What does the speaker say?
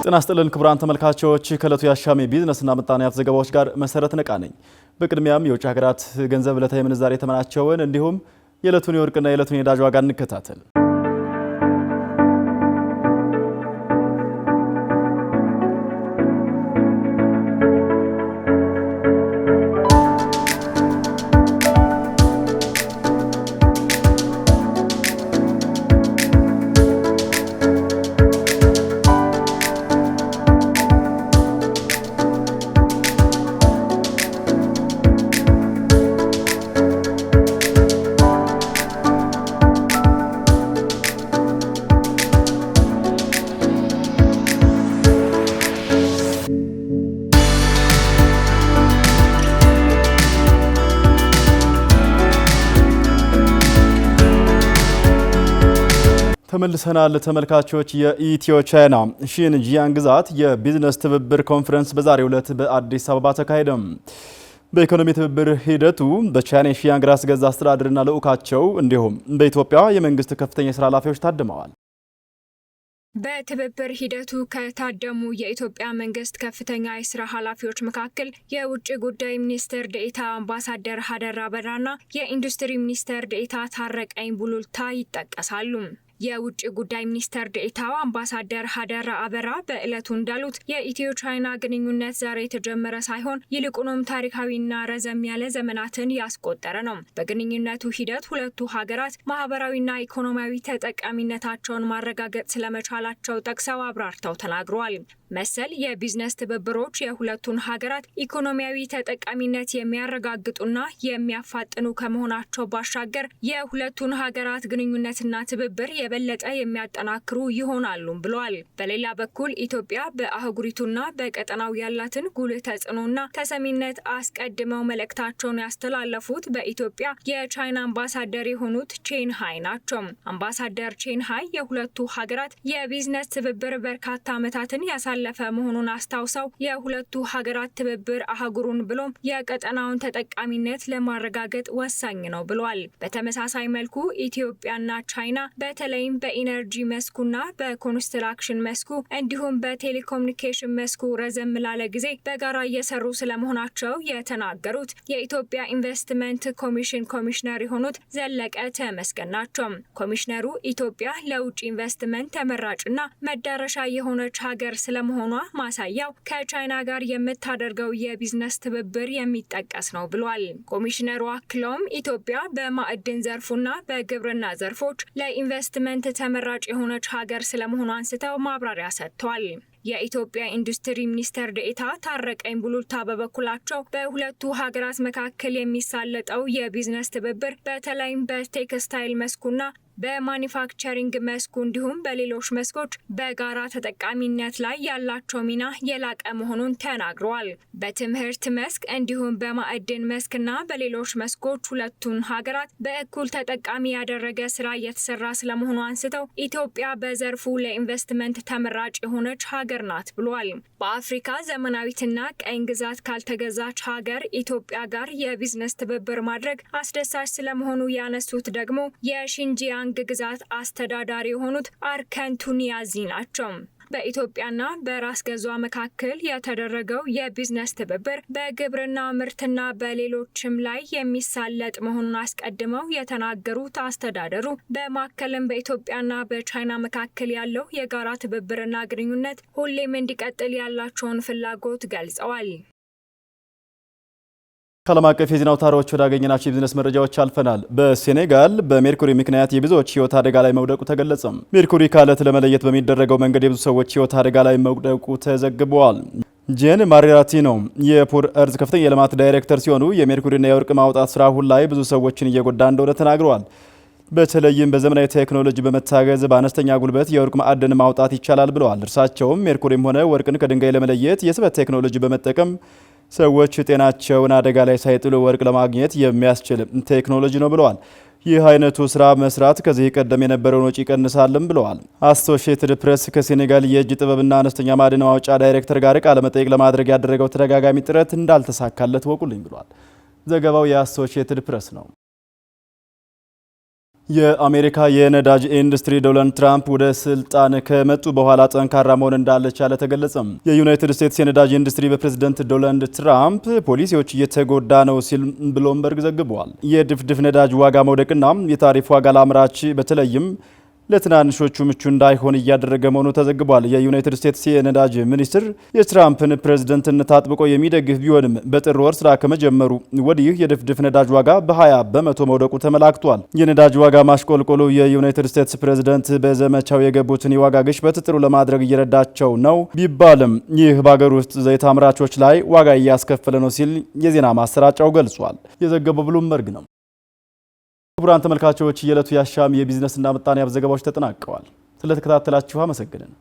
ጤና ይስጥልን ክቡራን ተመልካቾች ከዕለቱ የአሻሜ ቢዝነስና ምጣኔ ሀብት ዘገባዎች ጋር መሰረት ነቃ ነኝ። በቅድሚያም የውጭ ሀገራት ገንዘብ ዕለታዊ ምንዛሬ ተመናቸውን እንዲሁም የዕለቱን የወርቅና የዕለቱን የነዳጅ ዋጋ እንከታተል። ተመልሰናል ተመልካቾች። የኢትዮ ቻይና ሺንጂያንግ ግዛት የቢዝነስ ትብብር ኮንፈረንስ በዛሬው ዕለት በአዲስ አበባ ተካሄደ። በኢኮኖሚ ትብብር ሂደቱ በቻይና ሺንጂያንግ ራስ ገዝ አስተዳደርና ልዑካቸው እንዲሁም በኢትዮጵያ የመንግስት ከፍተኛ የሥራ ኃላፊዎች ታድመዋል። በትብብር ሂደቱ ከታደሙ የኢትዮጵያ መንግስት ከፍተኛ የስራ ኃላፊዎች መካከል የውጭ ጉዳይ ሚኒስትር ዴኤታ አምባሳደር ሀደራ አበራና የኢንዱስትሪ ሚኒስትር ዴኤታ ታረቀኝ ቡሉልታ ይጠቀሳሉ። የውጭ ጉዳይ ሚኒስትር ዴኤታው አምባሳደር ሀደራ አበራ በዕለቱ እንዳሉት የኢትዮ ቻይና ግንኙነት ዛሬ የተጀመረ ሳይሆን ይልቁንም ታሪካዊና ረዘም ያለ ዘመናትን ያስቆጠረ ነው። በግንኙነቱ ሂደት ሁለቱ ሀገራት ማህበራዊና ኢኮኖሚያዊ ተጠቃሚነታቸውን ማረጋገጥ ስለመቻላቸው ጠቅሰው አብራርተው ተናግረዋል። መሰል የቢዝነስ ትብብሮች የሁለቱን ሀገራት ኢኮኖሚያዊ ተጠቃሚነት የሚያረጋግጡና የሚያፋጥኑ ከመሆናቸው ባሻገር የሁለቱን ሀገራት ግንኙነትና ትብብር የበለጠ የሚያጠናክሩ ይሆናሉ ብለዋል። በሌላ በኩል ኢትዮጵያ በአህጉሪቱና በቀጠናው ያላትን ጉልህ ተጽዕኖና ተሰሚነት አስቀድመው መልእክታቸውን ያስተላለፉት በኢትዮጵያ የቻይና አምባሳደር የሆኑት ቼን ሃይ ናቸው። አምባሳደር ቼን ሃይ የሁለቱ ሀገራት የቢዝነስ ትብብር በርካታ ዓመታትን ያሳለፈ መሆኑን አስታውሰው የሁለቱ ሀገራት ትብብር አህጉሩን ብሎም የቀጠናውን ተጠቃሚነት ለማረጋገጥ ወሳኝ ነው ብለዋል። በተመሳሳይ መልኩ ኢትዮጵያና ቻይና በተለይም በኢነርጂ መስኩና በኮንስትራክሽን መስኩ እንዲሁም በቴሌኮሙኒኬሽን መስኩ ረዘም ላለ ጊዜ በጋራ እየሰሩ ስለመሆናቸው የተናገሩት የኢትዮጵያ ኢንቨስትመንት ኮሚሽን ኮሚሽነር የሆኑት ዘለቀ ተመስገን ናቸው። ኮሚሽነሩ ኢትዮጵያ ለውጭ ኢንቨስትመንት ተመራጭና መዳረሻ የሆነች ሀገር ስለመሆኗ ማሳያው ከቻይና ጋር የምታደርገው የቢዝነስ ትብብር የሚጠቀስ ነው ብሏል። ኮሚሽነሩ አክለውም ኢትዮጵያ በማዕድን ዘርፉና በግብርና ዘርፎች ለኢንቨስትመንት ተመራጭ የሆነች ሀገር ስለመሆኗ አንስተው ማብራሪያ ሰጥተዋል። የኢትዮጵያ ኢንዱስትሪ ሚኒስትር ዴኤታ ታረቀኝ ቡሉልታ በበኩላቸው በሁለቱ ሀገራት መካከል የሚሳለጠው የቢዝነስ ትብብር በተለይም በቴክስታይል መስኩና በማኒፋክቸሪንግ መስኩ እንዲሁም በሌሎች መስኮች በጋራ ተጠቃሚነት ላይ ያላቸው ሚና የላቀ መሆኑን ተናግረዋል። በትምህርት መስክ እንዲሁም በማዕድን መስክና በሌሎች መስኮች ሁለቱን ሀገራት በእኩል ተጠቃሚ ያደረገ ስራ እየተሰራ ስለመሆኑ አንስተው ኢትዮጵያ በዘርፉ ለኢንቨስትመንት ተመራጭ የሆነች ሀገር ናት ብሏል። በአፍሪካ ዘመናዊትና ቀኝ ግዛት ካልተገዛች ሀገር ኢትዮጵያ ጋር የቢዝነስ ትብብር ማድረግ አስደሳች ስለመሆኑ ያነሱት ደግሞ የሺንጂያንግ ግዛት አስተዳዳሪ የሆኑት አርከን ቱኒያዚ ናቸው። በኢትዮጵያና በራስ ገዟ መካከል የተደረገው የቢዝነስ ትብብር በግብርና ምርትና በሌሎችም ላይ የሚሳለጥ መሆኑን አስቀድመው የተናገሩት አስተዳደሩ በማከልም በኢትዮጵያና በቻይና መካከል ያለው የጋራ ትብብርና ግንኙነት ሁሌም እንዲቀጥል ያላቸውን ፍላጎት ገልጸዋል። ከዓለም አቀፍ የዜና አውታሮች ወዳገኘናቸው የቢዝነስ መረጃዎች አልፈናል። በሴኔጋል በሜርኩሪ ምክንያት የብዙዎች ሕይወት አደጋ ላይ መውደቁ ተገለጸ። ሜርኩሪ ከአለት ለመለየት በሚደረገው መንገድ የብዙ ሰዎች ሕይወት አደጋ ላይ መውደቁ ተዘግቧል። ጄን ማሪራቲኖ የፑር እርዝ ከፍተኛ የልማት ዳይሬክተር ሲሆኑ የሜርኩሪና የወርቅ ማውጣት ስራ አሁን ላይ ብዙ ሰዎችን እየጎዳ እንደሆነ ተናግረዋል። በተለይም በዘመናዊ ቴክኖሎጂ በመታገዝ በአነስተኛ ጉልበት የወርቅ ማዕድን ማውጣት ይቻላል ብለዋል። እርሳቸውም ሜርኩሪም ሆነ ወርቅን ከድንጋይ ለመለየት የስበት ቴክኖሎጂ በመጠቀም ሰዎች ጤናቸውን አደጋ ላይ ሳይጥሉ ወርቅ ለማግኘት የሚያስችል ቴክኖሎጂ ነው ብለዋል። ይህ አይነቱ ስራ መስራት ከዚህ ቀደም የነበረውን ወጪ ይቀንሳልም ብለዋል። አሶሺየትድ ፕሬስ ከሴኔጋል የእጅ ጥበብና አነስተኛ ማዕድን ማውጫ ዳይሬክተር ጋር ቃለ መጠይቅ ለማድረግ ያደረገው ተደጋጋሚ ጥረት እንዳልተሳካለት ወቁልኝ ብሏል። ዘገባው የአሶሺየትድ ፕሬስ ነው። የአሜሪካ የነዳጅ ኢንዱስትሪ ዶናልድ ትራምፕ ወደ ስልጣን ከመጡ በኋላ ጠንካራ መሆን እንዳልቻለ ተገለጸ። የዩናይትድ ስቴትስ የነዳጅ ኢንዱስትሪ በፕሬዝዳንት ዶናልድ ትራምፕ ፖሊሲዎች እየተጎዳ ነው ሲል ብሎምበርግ ዘግቧል። የድፍድፍ ነዳጅ ዋጋ መውደቅና የታሪፍ ዋጋ ለአምራች በተለይም ለትናንሾቹ ምቹ እንዳይሆን እያደረገ መሆኑ ተዘግቧል። የዩናይትድ ስቴትስ የነዳጅ ሚኒስትር የትራምፕን ፕሬዝደንትነት አጥብቆ የሚደግፍ ቢሆንም በጥር ወር ስራ ከመጀመሩ ወዲህ የድፍድፍ ነዳጅ ዋጋ በ20 በመቶ መውደቁ ተመላክቷል። የነዳጅ ዋጋ ማሽቆልቆሉ የዩናይትድ ስቴትስ ፕሬዝደንት በዘመቻው የገቡትን የዋጋ ግሽበት ጥሩ ለማድረግ እየረዳቸው ነው ቢባልም ይህ በሀገር ውስጥ ዘይት አምራቾች ላይ ዋጋ እያስከፈለ ነው ሲል የዜና ማሰራጫው ገልጿል። የዘገበው ብሉምበርግ ነው። ክቡራን ተመልካቾች የዕለቱ የአሻም የቢዝነስና ምጣኔ ሀብት ዘገባዎች ተጠናቀዋል። ስለተከታተላችሁ አመሰግነን።